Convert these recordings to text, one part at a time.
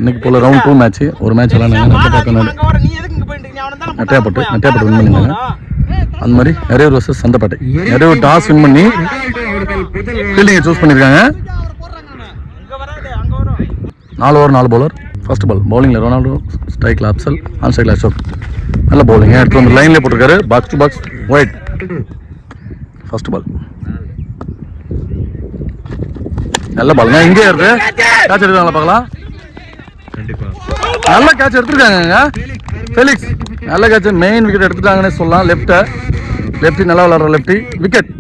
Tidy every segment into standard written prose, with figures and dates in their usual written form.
இன்னைக்கு போல் round 2 match. ஒரு மேட்ச் விளாண்டாங்க நெட்டையாப்பட்டு வின் பண்ணியிருந்தாங்க. அந்த மாதிரி Eraiyur versus Santhapettai. Eraiyur toss win பண்ணி ஃபீல்டிங்கை சூஸ் பண்ணியிருக்காங்க. 4 ஓவர் 4 பவுலர். ஃபர்ஸ்ட் பால் பவுலிங்கில் ரொனால்டோ, ஸ்ட்ரைக்கில் அப்சல், ஆன் ஸ்ட்ரைக்கில் அசோக். நல்ல பவுலிங் எடுத்து வந்து லைன்லேயே போட்டிருக்காரு. Box to box wide. First ball நல்ல பாலுங்க. இங்கே இருக்கு கேட்ச் எடுக்கிறாங்களா பார்க்கலாம். நல்ல கேட்ச் எடுத்துருக்காங்க ஃபெலிக்ஸ். நல்ல கேட்ச், மெயின் விக்கெட் எடுத்துட்டாங்கன்னு சொல்லலாம். லெஃப்டி நல்லா விளாட்ற லெஃப்டி விக்கெட்.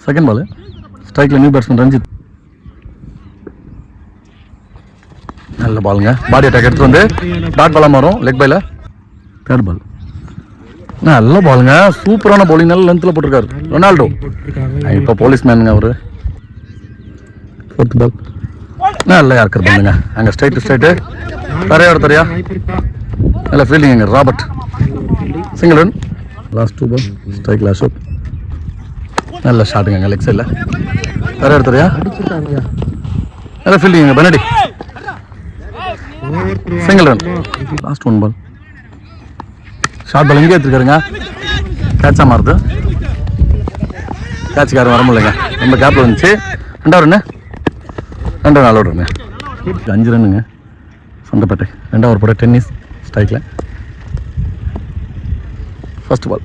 செகண்ட் பால் ஸ்ட்ரைக்கில் நியூ பேட்ஸ்மேன் ரஞ்சித். நல்ல பாலுங்க. பாடி அட்டாக் எடுத்து வந்து டாட் பாலாக மாறும் லெக் பைல. தேர்ட் பால் நல்ல பாலுங்க. சூப்பரான பவுலிங். நல்ல லென்த்தில் போட்டிருக்காரு ரொனால்டோ. இப்போ போலீஸ் மேனுங்க அவரு. ஃபோர்த் பால் நல்ல யார்க்கர் பண்ணுங்க. அங்கே ஸ்ட்ரைட்டு தரையா நல்ல ஃபீல்டிங். அங்கே ராபர்ட் சிங்கிள் ரன். லாஸ்ட் 2 பால் ஸ்ட்ரைக்கில் அசோக். நல்ல ஷாட்டுங்க அங்கே லெக் சைடில் தரையா நல்ல ஃபீல்டிங். அங்கே பெனடி single run. Last 1 ball short ball இங்கே எடுத்துருக்காருங்க. கேட்சாக மாறுது. கேட்சுக்கு யாரும் வர முடியலைங்க. ரொம்ப கேப்பில் வந்துச்சு. 2 ரன்னு 2 நாள் ஓடுறேங்க. 5 ரன்னுங்க சந்தப்பேட்டை. 2 ஓவர் போட டென்னிஸ் ஸ்ட்ரைக்கில். ஃபர்ஸ்ட் பால்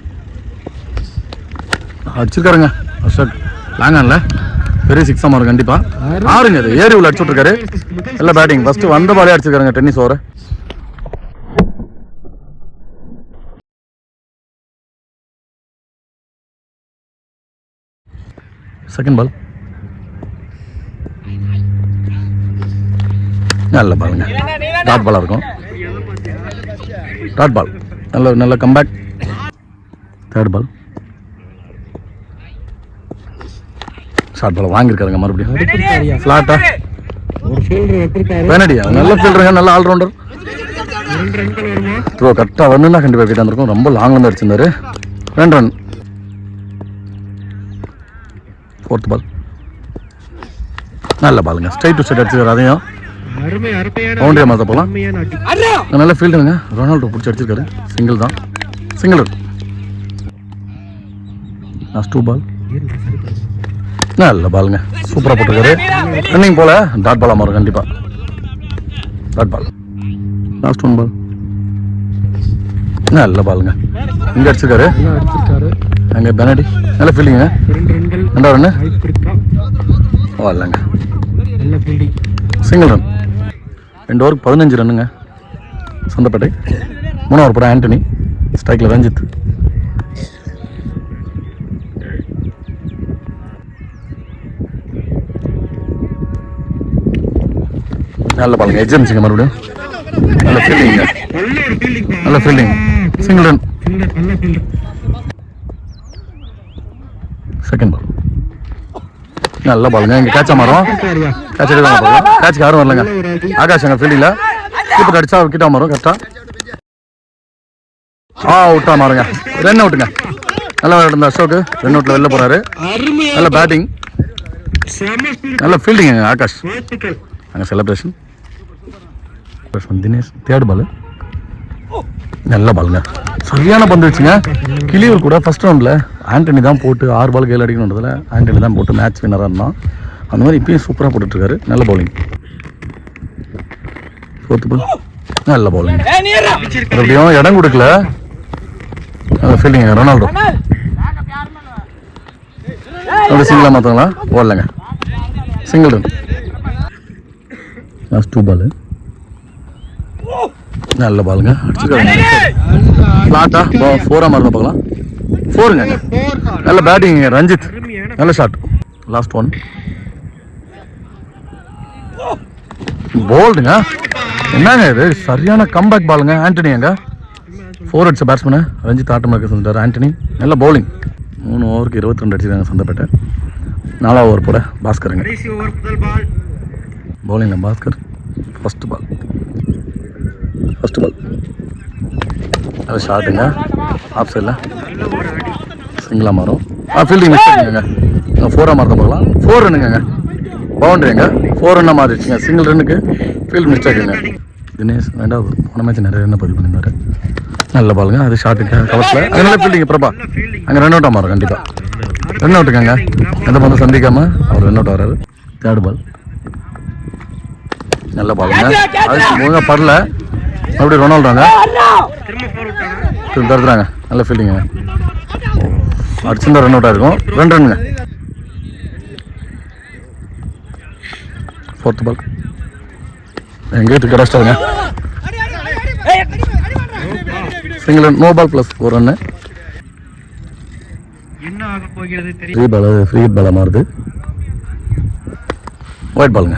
அடிச்சிருக்காருங்க அசோக். லாங்கானில் பெரிய 6 மாறும் கண்டிப்பாக. 6ங்க அது ஏரி உள்ள அடிச்சு விட்ருக்காரு. நல்ல பேட்டிங். ஃபஸ்ட்டு வந்த பாலே அடிச்சிருக்காருங்க டென்னிஸ் ஓவர். செகண்ட் பால் நல்ல பாலுங்க. டாட் பாலாக இருக்கும். டாட் பால் நல்ல comeback. Third ball short ball வாங்கியிருக்காருங்க மறுபடியும். ஃப்ளாட்டா பெனடியா நல்ல ஃபீல்டருங்க. நல்ல ஆல்ரவுண்டர். த்ரோ கரெக்டாக வரணுன்னா கண்டிப்பாக வீட்டாக இருந்திருக்கும். ரொம்ப லாங்லேருந்து அடிச்சிருந்தாரு. 2 ரன். ஃபோர்த் பால் நல்ல பாலுங்க. ஸ்ட்ரைட் டு ஸ்ட்ரைட் அடிச்சிருக்காரு. அதையும் பவுண்டரியா மாற்ற போகலாம். நல்ல ஃபீல்டுங்க. ரொனால்டோ பிடிச்சி அடிச்சிருக்காரு. சிங்கிள் தான். Single run. லாஸ்ட் 2 பால் நல்ல பாலுங்க. சூப்பராக போட்டிருக்காரு. ரன்னிங் போல டாட் பாலாக மாறும் கண்டிப்பாக. Dot ball. லாஸ்ட் 1 பால் நல்ல பாலுங்க. இங்கே அடிச்சிருக்காரு. அங்கே பெனடி நல்ல ஃபீல்டிங்க. 2 ரன்னு வரலங்க. Single run. 2 ஓவருக்கு 15 ரன்னுங்க சந்தப்பேட்டை. 3 ஓவர் போட ஆண்டனி. ஸ்ட்ரைக்கில் ரஞ்சித். நல்ல பாலுங்க. எஜ்ஜிங்க மறுபடியும். நல்ல ஃபீல்டிங்க. நல்ல fielding. Single run. Second ball நல்ல பாலுங்க. இங்கே கேட்சா மாறும். கேட்ச் எடுக்க கேட்சுக்கு யாரும் வரலங்க. ஆகாஷ் அங்கே ஃபீல்டிங்கில் கீப்பர் அடிச்சா கிட்டா மாறும் கரெக்டாக. அவுட்டா மாறுங்க. 2 அவுட்டுங்க. நல்லா விளையாடுந்த அசோக் 2 அவுட்டில் வெளில போகிறாரு. நல்ல பேட்டிங். நல்ல ஃபீல்டிங்க ஆகாஷ். அங்கே செலிப்ரேஷன். தினேஷ். தேர்ட் பால் நல்ல பாலுங்க. சரியான பந்து வச்சுங்க. கிளியூர் கூட ஃபர்ஸ்ட் ரவுண்டில் ஆண்டனி தான் போட்டு 6 பால் 7 அடிக்கணுன்றதுல ஆண்டனி தான் போட்டு மேட்ச் வின்னராக இருந்தான். அந்த மாதிரி இப்பயும் சூப்பராக போட்டுட்ருக்காரு. நல்ல பவுலிங். ஃபோர்த் பால் நல்ல பவுலிங். மறுபடியும் இடம் கொடுக்கல. நல்ல ஃபீல்டிங் ரொனால்டோ. அப்படி சிங்கிளாக மாற்றுங்களா ஓடலைங்க. Single run. லாஸ்ட் 2 பால் நல்ல பாலுங்க. அடிச்சுக்காங்க. ஃப்ளாட்டா 4 மாறுங்க பார்க்கலாம். 4ங்க. நல்ல பேட்டிங் ரஞ்சித். நல்ல ஷாட். லாஸ்ட் 1 போல்டுங்க. என்னங்க இது சரியான கம்பேக் பாலுங்க. ஆண்டனி அங்கே 4 அடிச்ச பேட்ஸ்மேனு ரஞ்சித் ஆட்டமாக செஞ்சார். ஆண்டனி நல்ல பவுலிங். 3 ஓவருக்கு 22 அடிச்சிருக்காங்க சந்தப்பேட்டை. 4ஆவது ஓவர் போட பாஸ்கருங்க. பவுலிங்கில் பாஸ்கர். ஃபர்ஸ்ட் பால் நல்ல ஷாட்டுங்க. ஆஃப் சைடில் சிங்கிளாக மாறும். ஃபீல்டிங் மிஸ்டேக்குங்க. 4ஆக மாற்ற பார்க்கலாம். 4 ரன்னுங்க. பவுண்டரிங்க. 4 ரன்னாக மாறிடுச்சுங்க. சிங்கிள் ரன்னுக்கு ஃபீல்ட் மிஸ்டேக்குங்க. தினேஷ் ரெண்டாவது போன மேட்ச் நிறைய ரன் பதிவு பண்ணியிருந்தாரு. நல்ல பாலுங்க, அது ஷாட்டுக்கு கவர்ஸில். அதனால ஃபீல்டிங் பிரபா அங்கே ரன் அவுட்டாக மாறும். கண்டிப்பாக ரன் அவுட்டுக்காங்க. எந்த பந்து சந்திக்காம அவர் ரன் அவுட் ஆகிறாரு. தேர்ட் பால் நல்ல பாலுங்க, அது ஒழுங்காக படல. மறுபடியும் ரொனால்டோங்க தடுத்துறாங்க. நல்ல ஃபீல்டிங்க, அடிச்சிருந்தா ரன் அவுட்டாக இருக்கும். 2 ரன்னுங்க. ஃபோர்த் பால் எங்கேயும் கிடச்சிட்டாருங்க. Single run, no ball plus 1 run. Free பாலாக மாறுது. ஒயிட் பாலுங்க,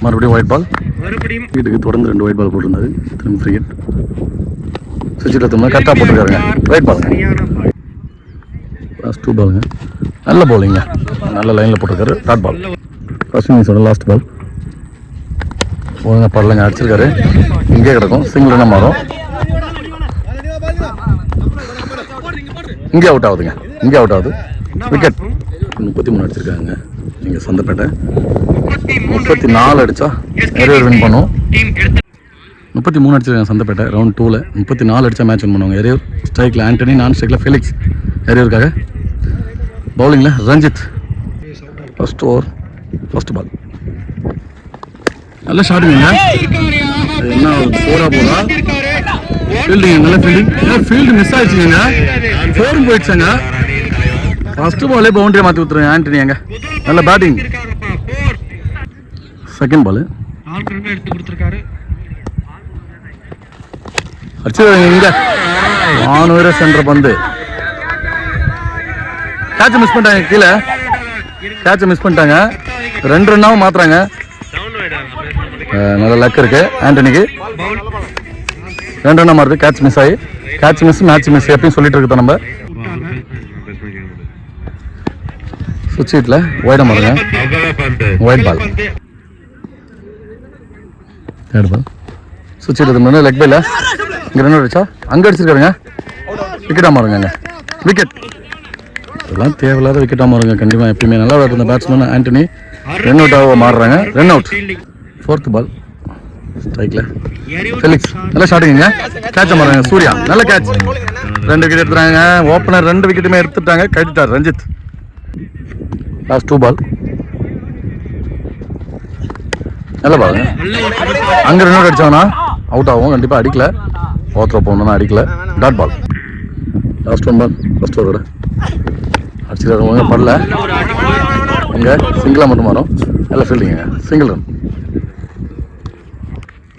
மறுபடியும் ஒயிட் பால். வீட்டுக்கு தொடர்ந்து 2 ஒயிட் பால் போட்டிருந்தாரு. திரும்ப ஃப்ரீ ஹிட். சுவிட்சில் திரும்ப கரெக்டாக போட்டிருக்காருங்க. ஒயிட் பாலுங்க. லாஸ்ட் 2 பாலுங்க. நல்ல பவுலிங்க, நல்ல லைனில் போட்டிருக்காரு. டாட் பால் ஃபர்ஸ்ட் இன்னிங்ஸோட லாஸ்ட் பால். ஒழுங்காக படலைங்க, அடிச்சிருக்காரு. இங்கே கிடக்கும். சிங்கிள் ரன்னாக மாறும். இங்கே அவுட் ஆகுதுங்க. இங்கே அவுட் ஆகுது. விக்கெட் 33 அடிச்சிருக்காங்க. நீங்கள் சந்தப்பேட்டை 34 அடித்தா நிறைய வின் பண்ணும். 33 அடிச்சிருக்காங்க சந்தப்பேட்டை ரவுண்ட் 2ல். 34 அடித்தா மேட்ச் வின் பண்ணுவாங்க. எரையூர் ஸ்ட்ரைக்கில் ஆண்டனி, நான் ஸ்ட்ரைக்கில் ஃபெலிக்ஸ். எரையூருக்காக பவுலிங்கில் Ranjith. First over first ball நல்ல ஷாட்டுங்க. என்ன 4 போதா ஃபீல்டிங், நல்ல ஃபீல்டிங். ஃபீல்டு மிஸ் ஆயிடுச்சுங்க. 4 போயிடுச்சாங்க. ஃபர்ஸ்ட் பாலே பவுண்டரியை மாற்றி விட்டுருங்க ஆண்டனி. அங்கே நல்ல பேட்டிங். செகண்ட் பால் அடிச்சிருக்காங்க. இங்கே 400 சென்டர் பந்து. கேட்சை மிஸ் பண்ணிட்டாங்க. கீழே கேட்சை மிஸ் பண்ணிட்டாங்க. 2 ரன்னாவும் மாத்துறாங்க. நல்ல லக் இருக்கு ஆண்டனிக்கு. 2 ரன்னா மாறுது. கேட்ச் மிஸ் ஆகி. கேட்ச் மிஸ் மேட்ச் மிஸ் எப்பயும் சொல்லிட்டு இருக்கோம் நம்ம. சுவிட்ச் ஹிட்ல ஒயிடா மாறுங்க. Wide ball third ball. சுவிட்ச் ஹிட் முன்னாடி லெக் பைல இங்கே ரன் அடிச்சா அங்கே அடிச்சிருக்காருங்க. விக்கெட்டாக மாறுங்க. அங்கே விக்கெட். இதெல்லாம் தேவையில்லாத விக்கெட்டாக மாறுங்க. கண்டிப்பாக எப்பயுமே நல்லா விளையாடுற பேட்ஸ்மேன் ஆண்டனி ரன் அவுட்டாக மாறுறாங்க. Run out. ஃபோர்த் பால் ஸ்ட்ரைக்கில் ஃபெலிக்ஸ். நல்லா ஷாட்டிங்க. கேட்சை மாறுறாங்க. சூர்யா நல்ல கேட்ச். 2 விக்கெட் எடுத்துறாங்க. ஓப்பனர் 2 விக்கெட்டுமே எடுத்துட்டாங்க. கட்டிட்டார் ரஞ்சித். லாஸ்ட் 2 பால் நல்ல பால். அங்கே ரன் அவுட் அடிச்சாங்கன்னா அவுட் ஆகும். கண்டிப்பாக அடிக்கல. ஓவர்த்ரோ போகணும்னா அடிக்கல. Dot ball last 1 ball first ஓவரோட அடிச்சுருக்காங்க. படல. அங்கே சிங்கிளாக மட்டும் மாறும். நல்ல ஃபீல்டிங்க. Single run.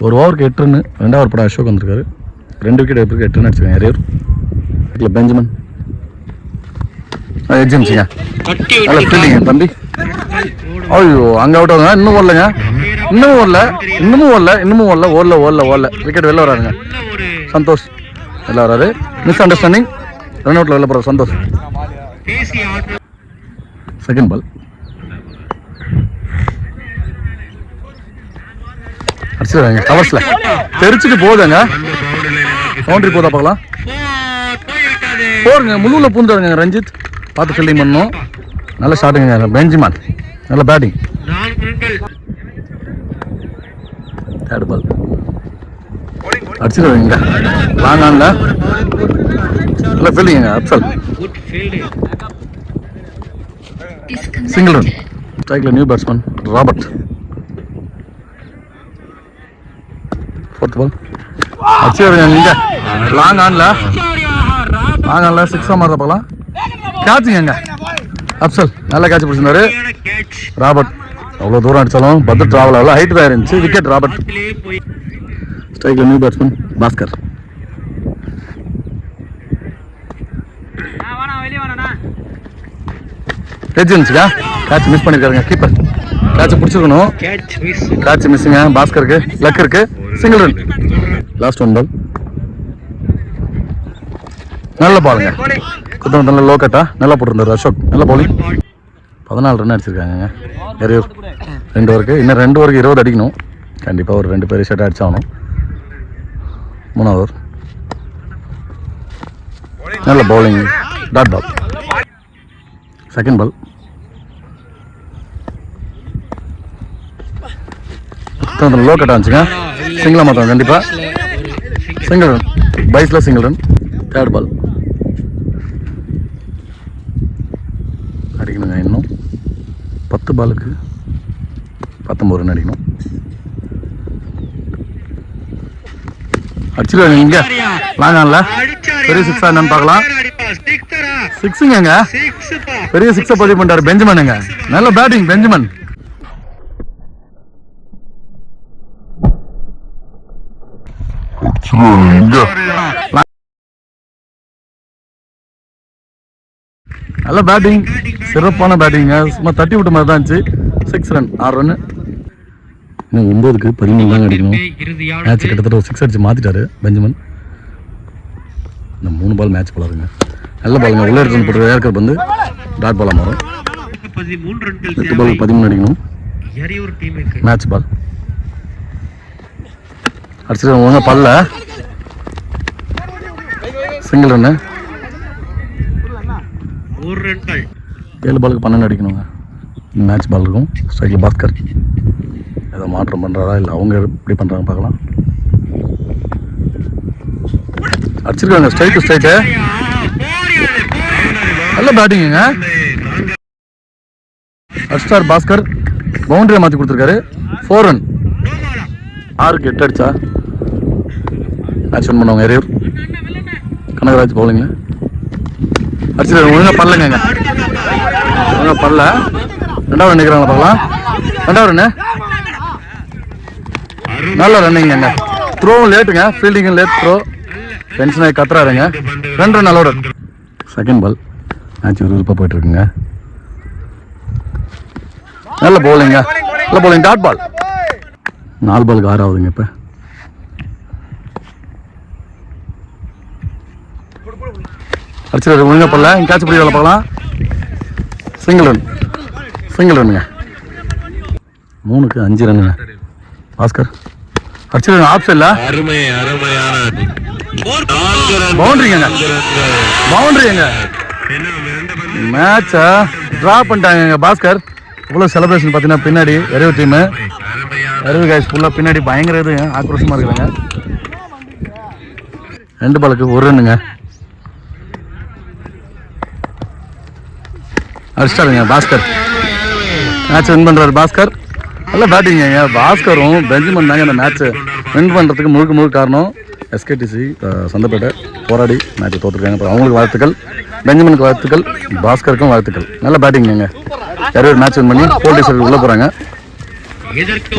ஒரு ஓவருக்கு 8 ரன்னு. 2வது ஓவர் படம் அசோக் வந்திருக்காரு. 2 விக்கெட் எடுத்துருக்கு. 8 ரன் அடிச்சிருக்காங்க. எரையூர் இல்லை பெஞ்சமின் எஜென்சிங்க. நல்ல ஃபீல்டிங்க தம்பி. ஐயோ அங்கே அவுட் ஆகுங்க. இன்னும் ஓடலைங்க. இன்னமும் ஓடல. விக்கெட் வெளில வராதுங்க. சந்தோஷ் வெளில வராது. Miss understanding. ரன் அவுட்ல வெளில போகிற சந்தோஷ். செகண்ட் பால் அடிச்சிருக்காங்க. கவர்ஸ்ல தெரிச்சுட்டு போகுதுங்க. பவுண்டரி போதா பார்க்கலாம். போருங்க. முழுவில் பூந்துருங்க ரஞ்சித். பார்த்து ஃபீல்டிங் பண்ணணும். நல்ல ஷாட்டுங்க. பெஞ்சிமான் நல்ல பேட்டிங். தேர்ட் பால் அடிச்சிருவாங்க. லாங் ஆன்ல நல்ல ஃபீல்டிங்க. Afsal single run. ஸ்ட்ரைக்கில் new batsman Robert. Fourth ball அடிச்சிருவாங்க. நீங்க லாங் ஆன்ல 6 மாதிரி பார்க்கலாம். கேட்சுங்க. அப்சல் நல்ல கேட்ச் பிடிச்சிருந்தாரு. ராபர்ட் அவ்வளோ தூரம் அடித்தாலும் பத்து ட்ராவல் ஆகல. ஹைட் தான் இருந்துச்சு. Wicket Robert. ஸ்ட்ரைக்கில் நியூ பேட்ஸ்மேன் பாஸ்கர். எட்ஜ் இருந்துச்சுக்கா. கேட்ச் மிஸ் பண்ணியிருக்காருங்க கீப்பர். கேட்சை பிடிச்சிருக்கணும். கேட்ச் மிஸ்ஸுங்க. பாஸ்கருக்கு லக் இருக்கு. Single run. லாஸ்ட் 1 பால் நல்ல பாலுங்க. குத்தம் நல்ல லோ கட்டா நல்லா போட்டிருந்தாரு அசோக். நல்ல பவுலிங். 14 ரன் அடிச்சிருக்காங்க. எரையூர் 2 ஓவருக்கு. இன்னும் 2 ஓவருக்கு 20 அடிக்கணும். கண்டிப்பாக ஒரு 2 பேர் ஷர்ட் அடிச்சாகணும். 3வது ஓவர் நல்ல bowling. Dot ball. Second ball low cut ஆச்சுங்க. சிங்கிளாக மாற்றோம் கண்டிப்பாக. சிங்கிள் ரன் பைஸில் சிங்கிள் ரன். தேர்ட் பால் அடிக்கணுங்க. இன்னும் 10 பாலுக்கு 19 ரன் அடிக்கணும். அடிச்சுடுவாங்க இங்கே லாங்கான்ல. பெரிய சிக்ஸா என்னன்னு பார்க்கலாம். சிக்ஸுங்க, பெரிய சிக்ஸை பதிவு பண்ணிட்டாரு பெஞ்சமனுங்க. நல்ல பேட்டிங் பெஞ்சமன். நல்ல பேட்டிங், சிறப்பான பேட்டிங்க. சும்மா தட்டி விட்ட மாதிரி தான் இருந்துச்சு. 6 ரன் 6 ரன். இன்னும் 9க்கு 13 தான் அடிக்கணும். மேட்ச் கிட்டத்தட்ட ஒரு 6 அடிச்சு மாற்றிட்டாரு பெஞ்சமன். இந்த 3 பால் மேட்ச் போலாருங்க. நல்ல பாலுங்க. உள்ளே எடுத்து போட்டு ஏற்கர் வந்து டாட் பாலாக மாறும். 8 பாலுக்கு 13 அடிக்கணும். மேட்ச் பால் அடிச்சுட்டு ஒழுங்கா பல்ல சிங்கிள் ரன்னு. 7 பாலுக்கு 12 அடிக்கணுங்க. மேட்ச் பால் இருக்கும். ஸ்ட்ரைக்கில் பாஸ்கர் ஏதோ மாற்றம் பண்ணுறாரா இல்லை அவங்க எப்படி பண்ணுறாங்க பார்க்கலாம். அடிச்சிருக்காங்க ஸ்ட்ரைட் டு ஸ்ட்ரைட்டு. நல்ல பேட்டிங்குங்க. அடிச்சார் பாஸ்கர். பவுண்டரியை மாற்றி கொடுத்துருக்காரு. 4 ரன். 6க்கு 8 அடிச்சா மேட்ச் வின் பண்ணுவாங்க. எரையூர் கனகராஜ் பவுலிங்க. அடிச்சிருக்காரு ஒழுங்கா பல்லங்க. ஒழுங்கா பல்ல. 2வது ரன் நிற்கிறாங்களா பார்க்கலாம். 2வது ரன்னு. நல்ல ரன்னிங்க. த்ரோ லேட்டுங்க. ஃபீல்டிங்கும் லேட் த்ரோ. டென்ஷன் ஆகி கத்துறாருங்க. 2 run allowed. Second ball match விறுவிறுப்பாக போயிட்டு இருக்குங்க. நல்ல பவுலிங்க. நல்ல பவுலிங். டாட் பால். 4 பாலுக்கு 6 ஆகுதுங்க. இப்போ அடிச்சிருக்காரு ஒழுங்கா பல்ல. கேட்ச் பிடி வேலை பார்க்கலாம். Single run. சிங்கிள் ரன்னுங்க. 3க்கு 5 ரன்னுங்க. பாஸ்கர் அடிச்சிருக்காங்க. ஆஃப் சைட்ல பவுண்டரிங்க. பவுண்டரிங்க. மேட்சை ட்ரா பண்ணிட்டாங்க பாஸ்கர். இவ்வளோ செலிப்ரேஷன் பார்த்தீங்கன்னா பின்னாடி எரையூர் டீமு எரையூர் கைஸ் ஃபுல்லாக பின்னாடி பயங்கர இது ஆக்ரோஷமாக இருக்கிறாங்க. 2 பாலுக்கு 1 ரன்னுங்க. அடிச்சிட்டாருங்க பாஸ்கர். மேட்ச் வின் பண்ணுறாரு பாஸ்கர். நல்ல பேட்டிங்க. பாஸ்கரும் பெஞ்சமன் தாங்க இந்த மேட்ச்சை வின் பண்ணுறதுக்கு முழுக்க காரணம். எஸ்கேடிசி சந்தப்பேட்டை போராடி மேட்ச் தோற்றுருக்காங்க. அவங்களுக்கு வாழ்த்துக்கள். பெஞ்சமனுக்கு வாழ்த்துக்கள். பாஸ்கருக்கும் வாழ்த்துக்கள். நல்ல பேட்டிங்க. எரையூர் மேட்ச் வின் பண்ணி 4 டேஸ் உள்ளே போகிறாங்க.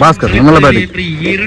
பாஸ்கர் நல்ல பேட்டிங்.